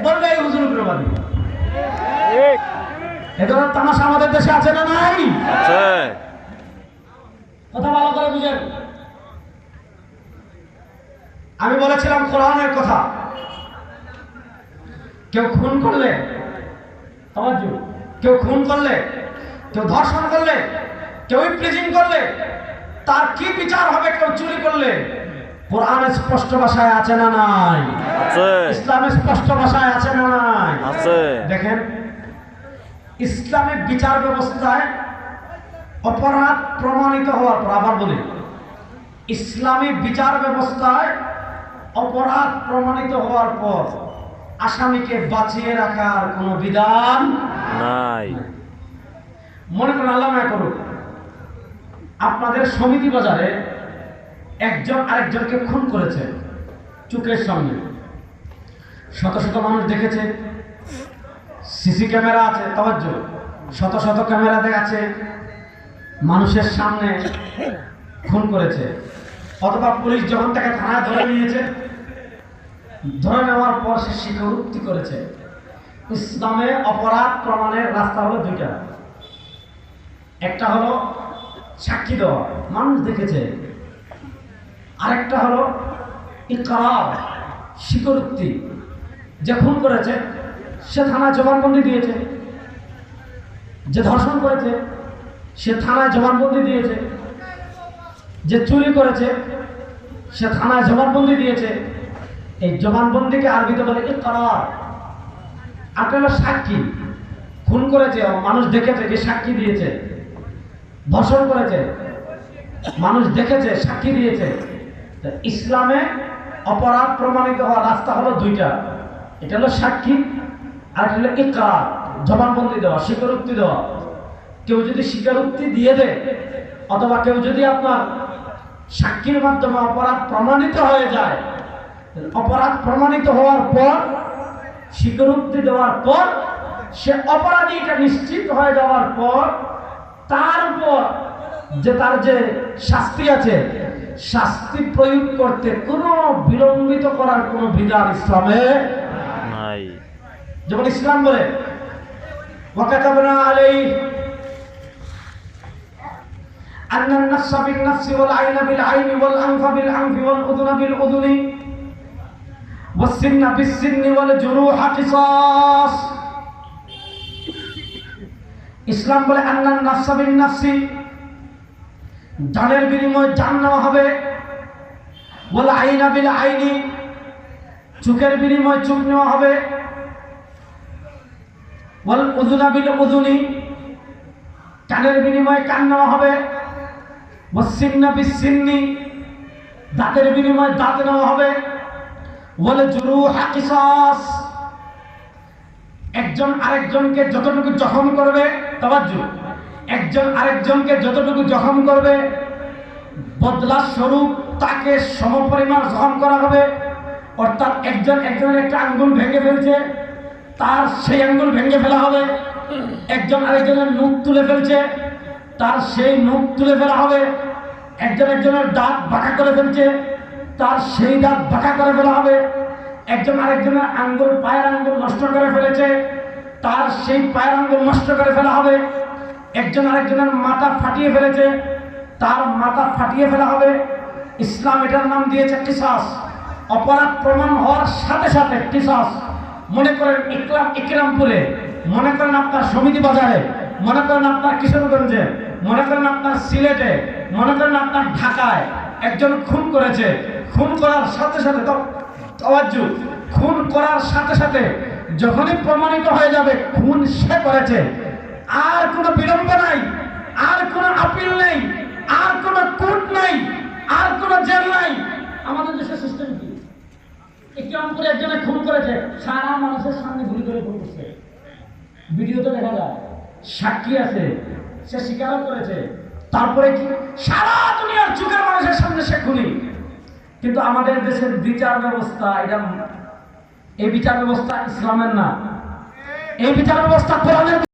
বলবে এই হুজুর উগ্রবাদী। এ ধরনের তামাশা আমাদের দেশে আছে না নাই? কথা ভালো করে বুঝেন। আমি বলেছিলাম কোরআনের কথা। কেউ খুন করলে, কেউ খুন করলে, কেউ ধর্ষণ করলে, কেউ ইমপ্রিজিং করলে তার কি বিচার হবে? কেউ চুরি করলে কোরআনে স্পষ্ট ভাষায় আছে না নাই? ইসলামে স্পষ্ট ভাষায় আছে না নাই? দেখেন, ইসলামিক বিচার ব্যবস্থায় অপরাধ প্রমাণিত হওয়ার পর, আবার বলি, ইসলামী বিচার ব্যবস্থায় অপরাধ প্রমাণিত হওয়ার পর আসামিকে বাঁচিয়ে রাখার কোনো বিধান নাই। মনে করেন, আল্লাহ না করুক, আপনাদের সমিতি বাজারে একজন আরেকজনকে খুন করেছে চোখের সামনে, শত শত মানুষ দেখেছে, সিসি ক্যামেরা আছে, তাওয়াজ্জু, শত শত ক্যামেরা আছে, মানুষের সামনে খুন করেছে। অথবা পুলিশ যখন তাকে থানায় ধরে নিয়েছে, ধরে নেওয়ার পর সে স্বীকারোক্তি করেছে। ইসলামে অপরাধ প্রমাণের রাস্তা হলো দুইটা। একটা হলো সাক্ষী দেওয়া, মানুষ দেখেছে। আরেকটা হলো ইকরার, স্বীকারোক্তি। যে খুন করেছে সে থানায় জবানবন্দি দিয়েছে, যে ধর্ষণ করেছে সে থানায় জবানবন্দি দিয়েছে, যে চুরি করেছে সে থানায় জবানবন্দি দিয়েছে। এই জবানবন্দিকে আরবিতে বলে ইকরার। আপনারা সাক্ষী, খুন করেছে মানুষ দেখেছে, যে সাক্ষী দিয়েছে। ধর্ষণ করেছে মানুষ দেখেছে, সাক্ষী দিয়েছে। ইসলামে অপরাধ প্রমাণিত হওয়ার রাস্তা হলো দুইটা। এটা হলো সাক্ষী, আর এটা হলো ইকরার, জবানবন্দি দেওয়া, স্বীকারোক্তি দেওয়া। কেউ যদি স্বীকারোক্তি দিয়ে দেয়, অথবা কেউ যদি আপনার সাক্ষীর মাধ্যমে অপরাধ প্রমাণিত হয়ে যায়, অপরাধ প্রমাণিত হওয়ার পর, স্বীকারোক্তি দেওয়ার পর, সে অপরাধী এটা নিশ্চিত হয়ে যাওয়ার পর তার উপর যে তার যে শাস্তি আছে, শাস্তি প্রয়োগ করতে কোনো বিলম্বিত করার কোনো বিধান ইসলামে নাই। যেমন ইসলাম বলে ওয়াকাতাবনা আলাইহি আন্নান নাফসা বিন নাফসি ওয়াল আইনা বিল আইনি ওয়াল আনফা বিল আনফি ওয়াল উযুনা বিল উযুনি ওয়াস সিন্না বিস সিন্নি ওয়াল জুরুহা কিসাস। ইসলাম বলে আন্নান নাফসা বিন নাফসি, জানের বিনিময়ে জান নেওয়া হবে। ওয়াল আইনা বিল আইনি, চোখের বিনিময়ে চোখ নেওয়া হবে। ওয়াল উযুনা বিল উযুনি, কানের বিনিময়ে কান নেওয়া হবে। ওয়াস সিন্না বিস সিন্নি, দাঁতের বিনিময়ে দাঁত নেওয়া হবে। ওয়াল জুরুহা কিসাস, একজন আরেকজনকে যতটুকু জখম করবে, তাওয়াজ্জু, একজন আরেকজনকে যতটুকু জখম করবে, বদলা স্বরূপ তাকে সমপরিমাণ জখম করা হবে। অর্থাৎ একজন একজনের একটা আঙ্গুল ভেঙে ফেলছে, তার সেই আঙ্গুল ভেঙে ফেলা হবে। একজন আরেকজনের নখ তুলে ফেলছে, তার সেই নখ তুলে ফেলা হবে। একজন একজনের দাঁত বাঁকা করে ফেলছে, তার সেই দাঁত বাঁকা করে ফেলা হবে। একজন আরেকজনের আঙ্গুল, পায়ের আঙ্গুল নষ্ট করে ফেলেছে, তার সেই পায়ের আঙ্গুল নষ্ট করে ফেলা হবে। একজন আরেকজনের মাথা ফাটিয়ে ফেলেছে, তার মাথা ফাটিয়ে ফেলা হবে। ইসলাম এটার নাম দিয়েছে কিসাস। অপরাধ প্রমাণ হওয়ার সাথে সাথে কিসাস। মনে করেন ইকরামপুরে, মনে করেন আপনার সমিতি বাজারে, মনে করেন আপনার কিশোরগঞ্জে, মনে করেন আপনার সিলেটে, মনে করেন আপনার ঢাকায় একজন খুন করেছে। খুন করার সাথে সাথে, তাওয়াজ্জু, খুন করার সাথে সাথে যখনই প্রমাণিত হয়ে যাবে খুন সে করেছে, আর কোনো বিলম্ব নাই, আর কোনো আপিল নেই, আর কোনো কোর্ট নাই, আর কোনো জেল নাই। আমাদের দেশের সিস্টেম কি? ইকরামপুরে একজনে খুন করেছে, সারা মানুষের সামনে গুলি করে খুন করছে, ভিডিওতে দেখা যায়, সাক্ষী আছে, সে স্বীকার করেছে। তারপরে কি সারা দুনিয়ার যুগের মানুষের সামনে সে খুনি। কিন্তু আমাদের দেশের বিচার ব্যবস্থা, এটা, এই বিচার ব্যবস্থা ইসলামের না, এই বিচার ব্যবস্থা কোরআনের।